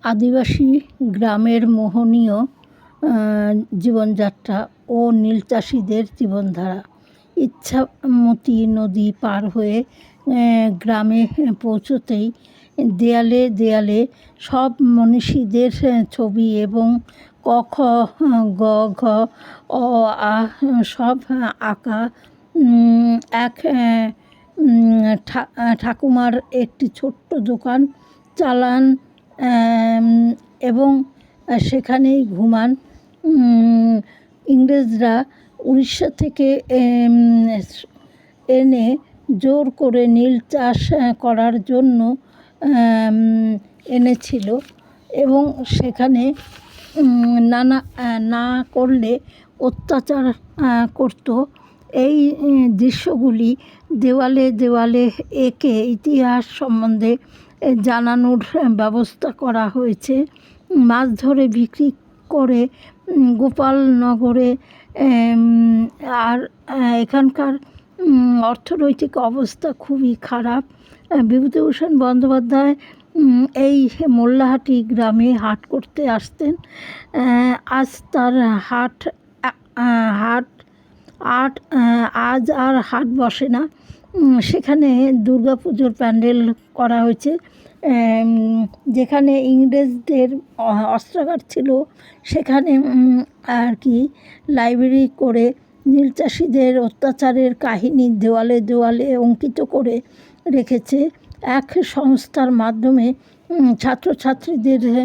আদিবাসী গ্রামের মোহনীয় জীবনযাত্রা ও নীল চাষিদের জীবনধারা। ইছামতি নদী পার হয়ে গ্রামে পৌঁছতেই দেয়ালে দেয়ালে সব মনীষীদের ছবি এবং ক খ গ ঘ অ আ সব আঁকা। এক ঠাকুমার একটি ছোট্ট দোকান চালান এবং সেখানেই ঘুমান। ইংরেজরা উড়িষ্যা থেকে এনে জোর করে নীল চাষ করার জন্য এনেছিল এবং সেখানে না করলে অত্যাচার করত। এই দৃশ্যগুলি দেওয়ালে দেওয়ালে এঁকে ইতিহাস সম্বন্ধে জানানোর ব্যবস্থা করা হয়েছে। মাছ ধরে বিক্রি করে গোপালনগরে আর এখানকার অর্থনৈতিক অবস্থা খুবই খারাপ। বিভূতিভূষণ বন্দ্যোপাধ্যায় এই মোল্লাহাটি গ্রামে হাট করতে আসতেন। আজ তার আজ আর হাট বসে না। সেখানে দুর্গাপুজোর প্যান্ডেল করা হয়েছে। যেখানে ইংরেজদের অস্ত্রাগার ছিল সেখানে আর কি লাইব্রেরি করে নীল চাষিদের অত্যাচারের কাহিনী দেওয়ালে দেওয়ালে অঙ্কিত করে রেখেছে। এক সংস্থার মাধ্যমে ছাত্রছাত্রীদের